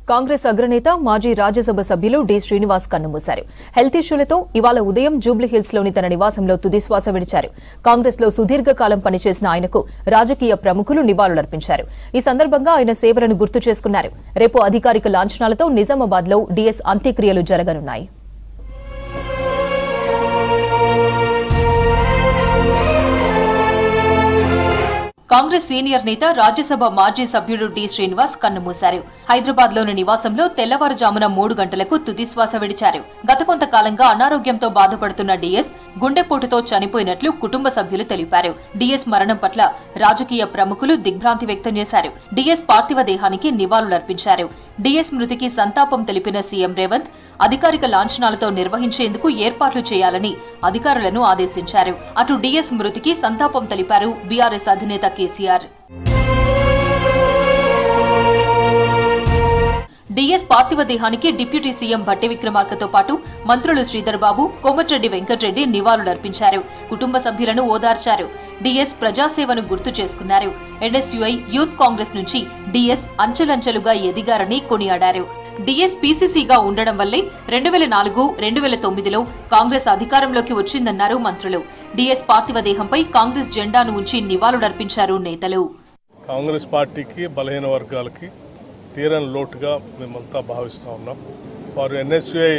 కాంగ్రెస్ అగ్రనేత మాజీ రాజ్యసభ సభ్యులు డి శ్రీనివాస్ కన్నుమూశారు. హెల్త్ ఇష్యూలతో ఇవాళ ఉదయం జూబ్లీహిల్స్లోని తన నివాసంలో తుదిశ్వాస విడిచారు. కాంగ్రెస్లో సుదీర్ఘకాలం పనిచేసిన ఆయనకు రాజకీయ ప్రముఖులు నివాళులర్పించారు. ఈ సందర్భంగా ఆయన సేవలను గుర్తు చేసుకున్నారు. రేపు అధికారిక లాంఛనాలతో నిజామాబాద్లో డీఎస్ అంత్యక్రియలు జరగనున్నాయి. కాంగ్రెస్ సీనియర్ నేత రాజ్యసభ మాజీ సభ్యుడు డి శ్రీనివాస్ కన్నుమూశారు. హైదరాబాద్లోని నివాసంలో తెల్లవారుజామున 3 గంటలకు తుదిశ్వాస విడిచారు. గత కొంతకాలంగా అనారోగ్యంతో బాధపడుతున్న డీఎస్ గుండెపోటుతో చనిపోయినట్లు కుటుంబ సభ్యులు తెలిపారు. డీఎస్ మరణం పట్ల రాజకీయ ప్రముఖులు దిగ్భ్రాంతి వ్యక్తం చేశారు. డీఎస్ పార్థివ దేహానికి నివాళులర్పించారు. డీఎస్ మృతికి సంతాపం తెలిపిన సీఎం రేవంత్ అధికారిక లాంఛనాలతో నిర్వహించేందుకు ఏర్పాట్లు చేయాలని అధికారులను ఆదేశించారు. అటు డీఎస్ మృతికి సంతాపం తెలిపారు బీఆర్ఎస్ అధినేత కేసీఆర్. డీఎస్ పార్థివ దేహానికి డిప్యూటీ సీఎం భట్టి విక్రమార్కతో పాటు మంత్రులు శ్రీధర్ బాబు, కోమటిరెడ్డి వెంకటరెడ్డి నివాళులర్పించారు. కుటుంబ సభ్యులను ఓదార్చారు. డీఎస్ ప్రజాసేవను గుర్తు చేసుకున్నారు. ఎన్ఎస్యుఐ యూత్ కాంగ్రెస్ నుంచి డీఎస్ అంచెలంచెలుగా ఎదిగారని కొనియాడారు. డీఎస్ పీసీసీగా ఉండడం వల్లే 2004, 2009లో కాంగ్రెస్ అధికారంలోకి వచ్చిందన్నారు మంత్రులు. డీఎస్ పార్థివ దేహంపై కాంగ్రెస్ జెండాను ఉంచి నివాళులర్పించారు నేతలు. కాంగ్రెస్ పార్టీకి బలహీన వర్గాలకి తీరని లోటుగా మేమంతా భావిస్తూ ఉన్నాం. వారు ఎన్ఎస్యుఐ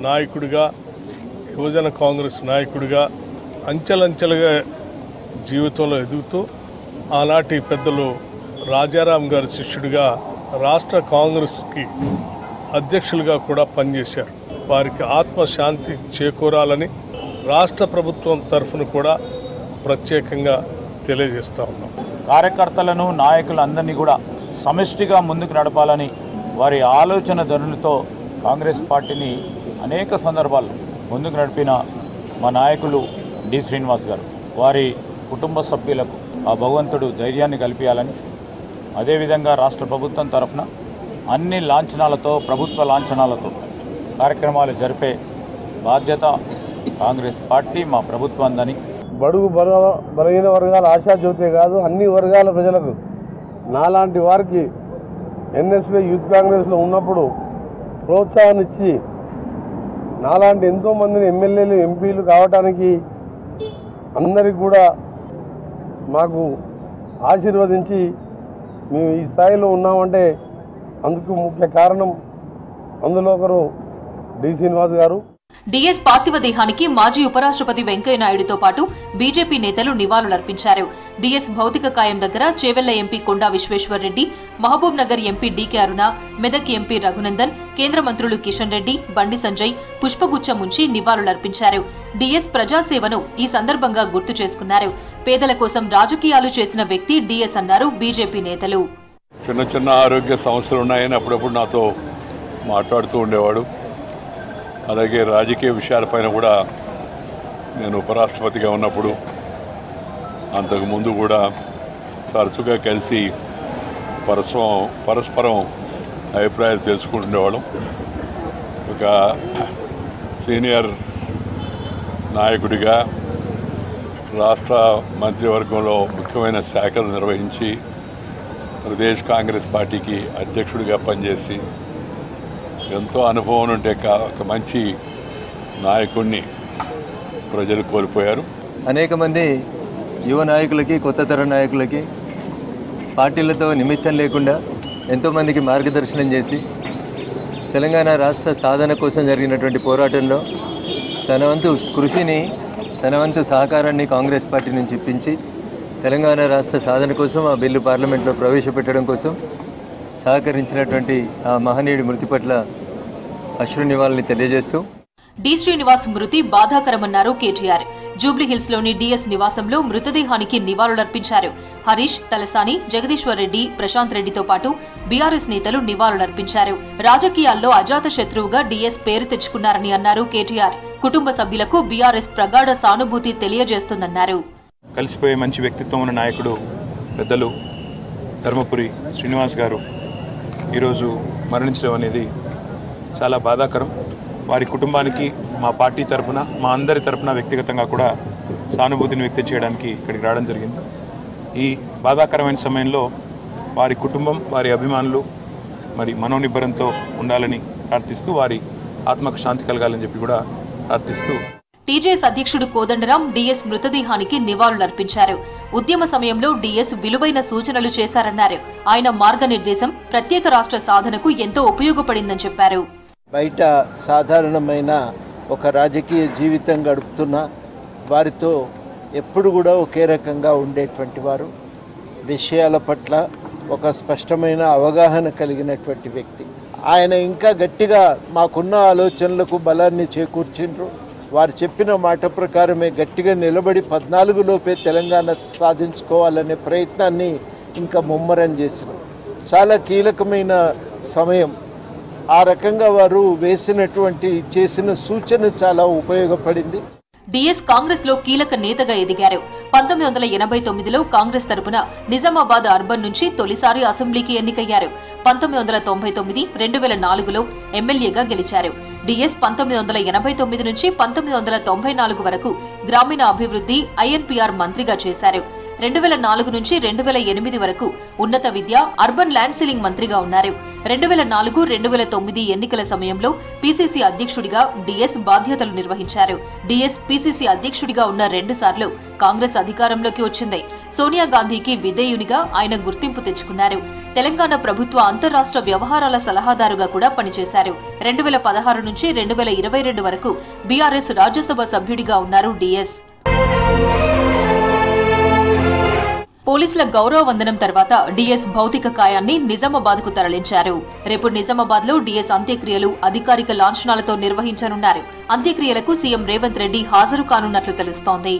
నాయకుడిగా, యువజన కాంగ్రెస్ నాయకుడిగా అంచెలంచెలుగా జీవితంలో ఎదుగుతూ ఆనాటి పెద్దలు రాజారాం గారి శిష్యుడిగా రాష్ట్ర కాంగ్రెస్కి అధ్యక్షులుగా కూడా పనిచేశారు. వారికి ఆత్మశాంతి చేకూరాలని రాష్ట్ర ప్రభుత్వం తరఫున కూడా ప్రత్యేకంగా తెలియజేస్తూ ఉన్నాం. కార్యకర్తలను, నాయకులందరినీ కూడా సమిష్టిగా ముందుకు నడపాలని వారి ఆలోచన ధోరణితో కాంగ్రెస్ పార్టీని అనేక సందర్భాల్లో ముందుకు నడిపిన మా నాయకులు డి శ్రీనివాస్ గారు, వారి కుటుంబ సభ్యులకు ఆ భగవంతుడు ధైర్యాన్ని కల్పించాలని, అదేవిధంగా రాష్ట్ర ప్రభుత్వం తరఫున అన్ని లాంఛనాలతో, ప్రభుత్వ లాంఛనాలతో కార్యక్రమాలు జరిపే బాధ్యత కాంగ్రెస్ పార్టీ, మా ప్రభుత్వందని. బడుగు బలహీన వర్గాల ఆశాజ్యోతే కాదు, అన్ని వర్గాల ప్రజలకు, నాలాంటి వారికి ఎన్ఎస్పీ యూత్ కాంగ్రెస్లో ఉన్నప్పుడు ప్రోత్సాహాన్ని ఇచ్చి నాలాంటి ఎంతోమందిని ఎమ్మెల్యేలు, ఎంపీలు కావడానికి అందరికి కూడా మాకు ఆశీర్వదించి మేము ఈ స్థాయిలో ఉన్నామంటే అందుకు ముఖ్య కారణం అందులో ఒకరు డి శ్రీనివాస్ గారు. డీఎస్ పార్థివ దేహానికి మాజీ ఉపరాష్ట్రపతి వెంకయ్యనాయుడుతో పాటు బీజేపీ నేతలు నివాళులర్పించారు. డీఎస్ భౌతిక కాయం దగ్గర చేవెళ్ల ఎంపీ కొండా విశ్వేశ్వర్రెడ్డి, మహబూబ్ నగర్ ఎంపీ డీకే అరుణ, మెదక్ ఎంపీ రఘునందన్, కేంద్ర మంత్రులు కిషన్ రెడ్డి, బండి సంజయ్ పుష్పగుచ్చం ఉంచి నివాళులర్పించారు. డీఎస్ ప్రజాసేవను ఈ సందర్భంగా గుర్తు చేసుకున్నారు. పేదల కోసం రాజకీయాలు చేసిన వ్యక్తి డీఎస్ అన్నారు బీజేపీ నేతలు. చిన్న చిన్న ఆరోగ్య సమస్యలు ఉన్నాయని అప్పుడప్పుడు నాతో మాట్లాడుతూ ఉండేవాడు. అలాగే రాజకీయ విషయాలపైన కూడా నేను ఉపరాష్ట్రపతిగా ఉన్నప్పుడు, అంతకుముందు కూడా తరచుగా కలిసి పరస్పరం అభిప్రాయాలు తెలుసుకుంటుండేవాళ్ళం. ఒక సీనియర్ నాయకుడిగా రాష్ట్ర మంత్రివర్గంలో ముఖ్యమైన శాఖలు నిర్వహించి ప్రదేశ్ కాంగ్రెస్ పార్టీకి అధ్యక్షుడిగా పనిచేసి ఎంతో అనుభవం ఉంటే ఒక మంచి నాయకుడిని ప్రజలు కోల్పోయారు. అనేక మంది యువ నాయకులకి, కొత్త తరం నాయకులకి పార్టీలతో నిమిత్తం లేకుండా ఎంతోమందికి మార్గదర్శనం చేసి తెలంగాణ రాష్ట్ర సాధన కోసం జరిగినటువంటి పోరాటంలో తన వంతు కృషిని, తన వంతు సహకారాన్ని కాంగ్రెస్ పార్టీ నుంచి ఇప్పించి తెలంగాణ రాష్ట్ర సాధన కోసం ఆ బిల్లు పార్లమెంట్లో ప్రవేశపెట్టడం కోసం సహకరించినటువంటి ఆ మహనీయుడి మృతి పట్ల అశ్రు నివాళుల్ని తెలియజేస్తూ డి శ్రీనివాస్ మృతి బాధాకరమన్నారు కేటీఆర్. జూబ్లీహిల్స్లోని డీఎస్ నివాసంలో మృతదేహానికి నివాళులర్పించారు. హరీష్, తలసాని, జగదీశ్వర్ రెడ్డి, ప్రశాంత్ రెడ్డితో పాటు బీఆర్ఎస్ నేతలు నివాళులర్పించారు. రాజకీయాల్లో అజాత శత్రువుగా డీఎస్ పేరు తెచ్చుకున్నారని అన్నారు కేటీఆర్. కుటుంబ సభ్యులకు బీఆర్ఎస్ ప్రగాఢ సానుభూతి తెలియజేస్తుందన్నారు. కలిసిపోయే మంచి వ్యక్తిత్వం ఉన్న నాయకుడు పెద్దలు ధర్మపురి శ్రీనివాస్ గారు ఈరోజు మరణించడం అనేది చాలా బాధాకరం. వారి కుటుంబానికి మా పార్టీ తరఫున, మా అందరి తరఫున వ్యక్తిగతంగా కూడా సానుభూతిని వ్యక్తం చేయడానికి ఇక్కడికి రావడం జరిగింది. ఈ బాధాకరమైన సమయంలో వారి కుటుంబం, వారి అభిమానులు మరి మనోనిబ్బరంతో ఉండాలని ప్రార్థిస్తూ వారి ఆత్మకు శాంతి కలగాలని చెప్పి కూడా ప్రార్థిస్తూ టీజేఎస్ అధ్యక్షుడు కోదండరాం డీఎస్ మృతదేహానికి నివాళులర్పించారు. ఉద్యమ సమయంలో డీఎస్ విలువైన సూచనలు చేశారన్నారు. ఆయన మార్గనిర్దేశం ప్రత్యేక రాష్ట్ర సాధనకు ఎంతో ఉపయోగపడిందని చెప్పారు. బయట సాధారణమైన ఒక రాజకీయ జీవితం గడుపుతున్న వారితో ఎప్పుడు కూడా ఒకే రకంగా ఉండేటువంటి వారు, విషయాల పట్ల ఒక స్పష్టమైన అవగాహన కలిగినటువంటి వ్యక్తి. ఆయన ఇంకా గట్టిగా మాకున్న ఆలోచనలకు బలాన్ని చేకూర్చిండ్రు. వారు చెప్పిన మాట ప్రకారమే గట్టిగా నిలబడి 14లోపే తెలంగాణ సాధించుకోవాలనే ప్రయత్నాన్ని ఇంకా ముమ్మరం చేసినారు. చాలా కీలకమైన సమయం. ఆ రకంగా వారు చేసిన సూచన చాలా ఉపయోగపడింది. డీఎస్ కాంగ్రెస్ లో కీలక నేతగా ఎదిగారు. 1989లో కాంగ్రెస్ తరపున నిజామాబాద్ అర్బన్ నుంచి తొలిసారి అసెంబ్లీకి ఎన్నికయ్యారు. 1999, 2004లో ఎమ్మెల్యేగా గెలిచారు. డీఎస్ 1989 నుంచి 1994 వరకు గ్రామీణ అభివృద్ధి ఐఎన్పీఆర్ మంత్రిగా చేశారు. 2004 నుంచి 2008 వరకు ఉన్నత విద్య, అర్బన్ ల్యాండ్ సీలింగ్ మంత్రిగా ఉన్నారు. 2004, 2009 ఎన్నికల సమయంలో పీసీసీ అధ్యక్షుడిగా డీఎస్ బాధ్యతలు నిర్వహించారు. డీఎస్ పీసీసీ అధ్యక్షుడిగా ఉన్న 2 సార్లు కాంగ్రెస్ అధికారంలోకి వచ్చింది. సోనియా గాంధీకి విధేయునిగా ఆయన గుర్తింపు తెచ్చుకున్నారు. తెలంగాణ ప్రభుత్వ అంతర్రాష్ట్ర వ్యవహారాల సలహాదారుగా కూడా పనిచేశారు. 2016 నుంచి 2022 వరకు బీఆర్ఎస్ రాజ్యసభ సభ్యుడిగా ఉన్నారు డీఎస్. పోలీసుల గౌరవ వందనం తర్వాత డీఎస్ భౌతిక కాయాన్ని నిజామాబాద్ కు తరలించారు. రేపు నిజామాబాద్ లో డీఎస్ అంత్యక్రియలు అధికారిక లాంఛనాలతో నిర్వహించనున్నారు. అంత్యక్రియలకు సీఎం రేవంత్ రెడ్డి హాజరు కానున్నట్లు తెలుస్తోంది.